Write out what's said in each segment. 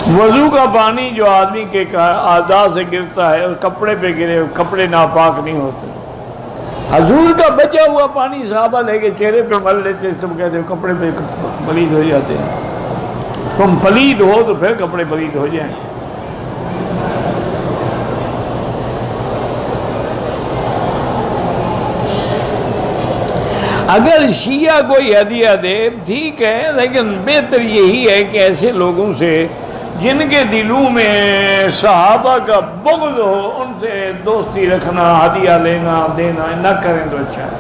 وضو کا پانی جو آدمی کے اعضاء سے گرتا ہے اور کپڑے پہ گرے، کپڑے ناپاک نہیں ہوتے۔ حضور کا بچا ہوا پانی صحابہ لے کے چہرے پہ مل لیتے، تم کہتے ہو کپڑے پہ پلید ہو جاتے ہیں۔ تم پلید ہو تو پھر کپڑے پلید ہو جائیں۔ اگر شیعہ کوئی ہدیہ دے ٹھیک ہے، لیکن بہتر یہی ہے کہ ایسے لوگوں سے جن کے دلوں میں صحابہ کا بغض ہو، ان سے دوستی رکھنا، ہدیہ لینا دینا نہ کریں تو اچھا ہے۔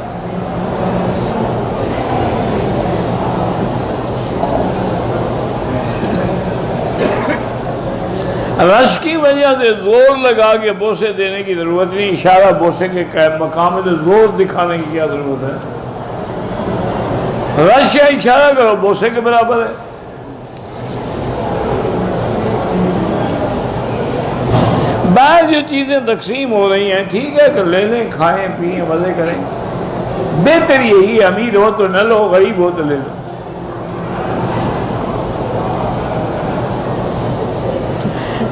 رش کی وجہ سے زور لگا کے بوسے دینے کی ضرورت نہیں، اشارہ بوسے کے مقام میں تو زور دکھانے کی کیا ضرورت ہے؟ رش یا اشارہ کرو بوسے کے برابر ہے۔ بعض جو چیزیں تقسیم ہو رہی ہیں ٹھیک ہے کہ لے لیں، کھائیں پئیں مزے کریں، بہتر یہی ہے امیر ہو تو نہ لو، غریب ہو تو لے لو۔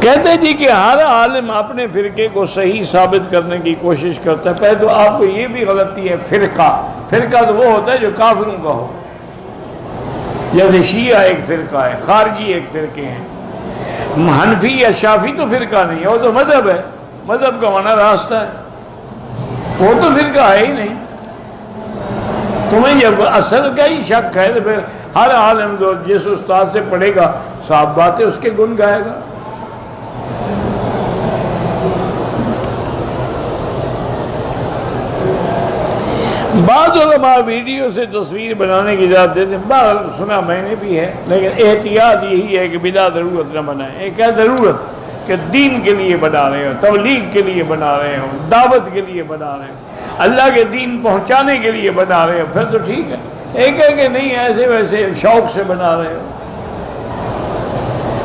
کہتے جی کہ ہر عالم اپنے فرقے کو صحیح ثابت کرنے کی کوشش کرتا ہے۔ پہلے تو آپ کو یہ بھی غلطی ہے، فرقہ تو وہ ہوتا ہے جو کافروں کا ہو، جیسے شیعہ ایک فرقہ ہے، خارجی ایک فرقے ہیں، حنفی یا شافی تو فرقہ نہیں ہے، وہ تو مذہب ہے، مذہب کا معنی راستہ ہے، وہ تو فرقہ ہے ہی نہیں۔ تمہیں جب اصل کا ہی شک ہے تو پھر ہر عالم جو جس استاد سے پڑھے گا صاحب باتیں اس کے گن گائے گا۔ بعض علماء ویڈیو سے تصویر بنانے کی اجازت دیتے ہیں، بعض سنا میں نے بھی ہے، لیکن احتیاط یہی ہے کہ بلا ضرورت نہ بنائیں۔ ایک ہے ضرورت کہ دین کے لیے بنا رہے ہو، تبلیغ کے لیے بنا رہے ہو، دعوت کے لیے بنا رہے ہو، اللہ کے دین پہنچانے کے لیے بنا رہے ہو، پھر تو ٹھیک ہے۔ ایک ہے کہ نہیں ایسے ویسے شوق سے بنا رہے ہو۔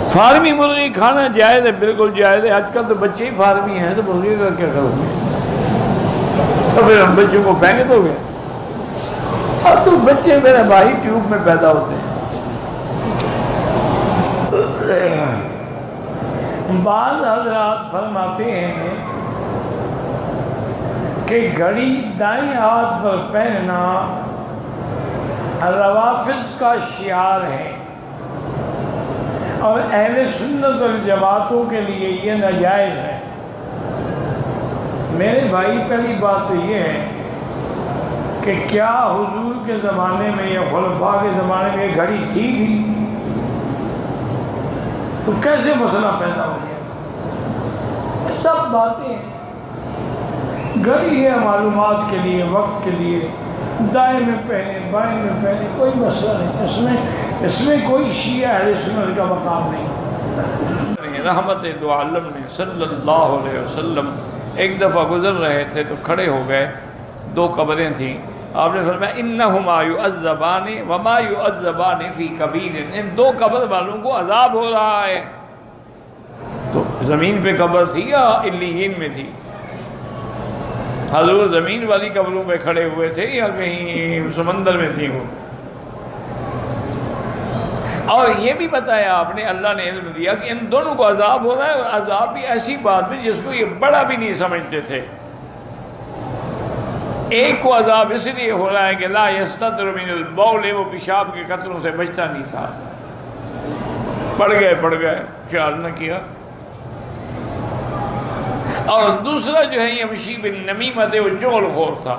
فارمی مرغی کھانا جائز ہے، بالکل جائز ہے۔ آج کل تو بچے ہی فارمی ہیں تو مرغی کا کیا کرو گے؟ تو پھر ہم بچوں کو پھینک دو گے؟ اب تو بچے میرے بھائی ٹیوب میں پیدا ہوتے ہیں۔ بعض حضرات فرماتے ہیں کہ گھڑی دائیں ہاتھ پر پہننا روافض کا شعار ہے اور اہل سنت والجماعتوں کے لیے یہ ناجائز ہے۔ میرے بھائی پہلی بات تو یہ ہے کہ کیا حضور کے زمانے میں یا خلفاء کے زمانے میں یہ گھڑی تھی بھی؟ تو کیسے مسئلہ پیدا ہو گیا؟ یہ سب باتیں گھڑی ہے معلومات کے لیے، وقت کے لیے، دائیں میں پہنے بائیں میں پہنے کوئی مسئلہ نہیں، اس میں کوئی شیعہ اہل سنت کا مقام نہیں۔ رحمت دو عالم نے صلی اللہ علیہ وسلم ایک دفعہ گزر رہے تھے تو کھڑے ہو گئے، دو قبریں تھیں، آپ نے فرمایا انہما یعذبان وما یعذبان فی کبیر، ان دو قبر والوں کو عذاب ہو رہا ہے۔ تو زمین پہ قبر تھی یا علیین میں تھی؟ حضور زمین والی قبروں پہ کھڑے ہوئے تھے یا کہیں سمندر میں تھی وہ؟ اور یہ بھی بتایا آپ نے، اللہ نے علم دیا کہ ان دونوں کو عذاب ہو رہا ہے، اور عذاب بھی ایسی بات میں جس کو یہ بڑا بھی نہیں سمجھتے تھے۔ ایک کو عذاب اس لیے ہو رہا ہے کہ لا یستتر من البول، وہ پیشاب کے قطروں سے بچتا نہیں تھا، پڑ گئے خیال نہ کیا۔ اور دوسرا جو ہے یمشی بالنمیمۃ، وہ چغل خور تھا،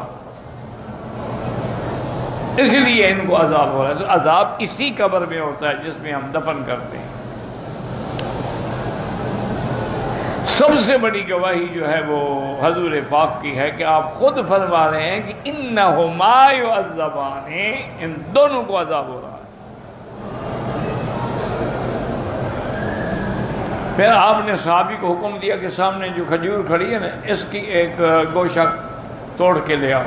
اس لیے ان کو عذاب ہو رہا ہے۔ تو عذاب اسی قبر میں ہوتا ہے جس میں ہم دفن کرتے ہیں۔ سب سے بڑی گواہی جو ہے وہ حضور پاک کی ہے کہ آپ خود فرما رہے ہیں کہ انہما یعذبان، ان دونوں کو عذاب ہو رہا ہے۔ پھر آپ نے صحابی کو حکم دیا کہ سامنے جو کھجور کھڑی ہے نا، اس کی ایک گوشہ توڑ کے لے آؤ۔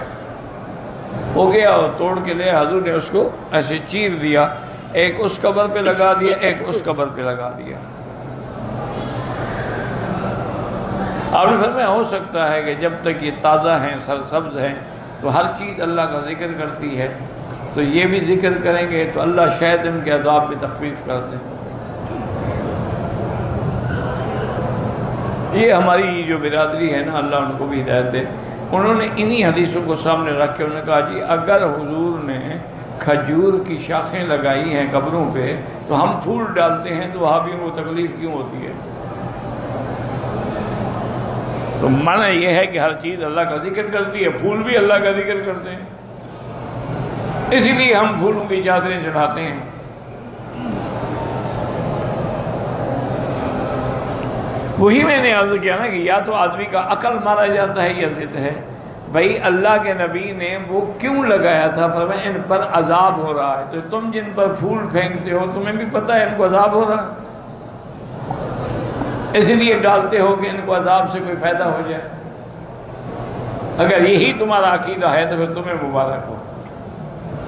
ہو گیا اور توڑ کے لے، حضور نے اس کو ایسے چیر دیا، ایک اس قبر پہ لگا دیا، ایک اس قبر پہ لگا دیا۔ آپ نے فرمایا ہو سکتا ہے کہ جب تک یہ تازہ ہیں، سرسبز ہیں، تو ہر چیز اللہ کا ذکر کرتی ہے، تو یہ بھی ذکر کریں گے تو اللہ شاید ان کے عذاب میں تخفیف کر دے۔ یہ ہماری جو برادری ہے نا، اللہ ان کو بھی ہدایت دے، انہوں نے انہی حدیثوں کو سامنے رکھ کے انہوں نے کہا جی اگر حضور نے کھجور کی شاخیں لگائی ہیں قبروں پہ تو ہم پھول ڈالتے ہیں تو وہابیوں کو تکلیف کیوں ہوتی ہے؟ تو معنی یہ ہے کہ ہر چیز اللہ کا ذکر کرتی ہے، پھول بھی اللہ کا ذکر کرتے ہیں، اسی لیے ہم پھولوں کی چادریں چڑھاتے ہیں۔ وہی میں نے عرض کیا نا کہ یا تو آدمی کا عقل مارا جاتا ہے یا ضد ہے۔ بھائی اللہ کے نبی نے وہ کیوں لگایا تھا؟ فرمایا ان پر عذاب ہو رہا ہے، تو تم جن پر پھول پھینکتے ہو تمہیں بھی پتہ ہے ان کو عذاب ہو رہا ہے، اسی لیے ڈالتے ہو کہ ان کو عذاب سے کوئی فائدہ ہو جائے۔ اگر یہی تمہارا عقیدہ ہے تو پھر تمہیں مبارک ہو۔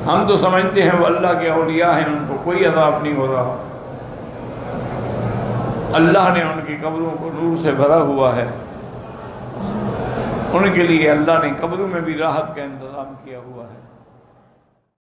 ہم تو سمجھتے ہیں وہ اللہ کے اولیاء ہیں، ان کو کوئی عذاب نہیں ہو رہا، اللہ نے ان کی قبروں کو نور سے بھرا ہوا ہے، ان کے لیے اللہ نے قبروں میں بھی راحت کا انتظام کیا ہوا ہے۔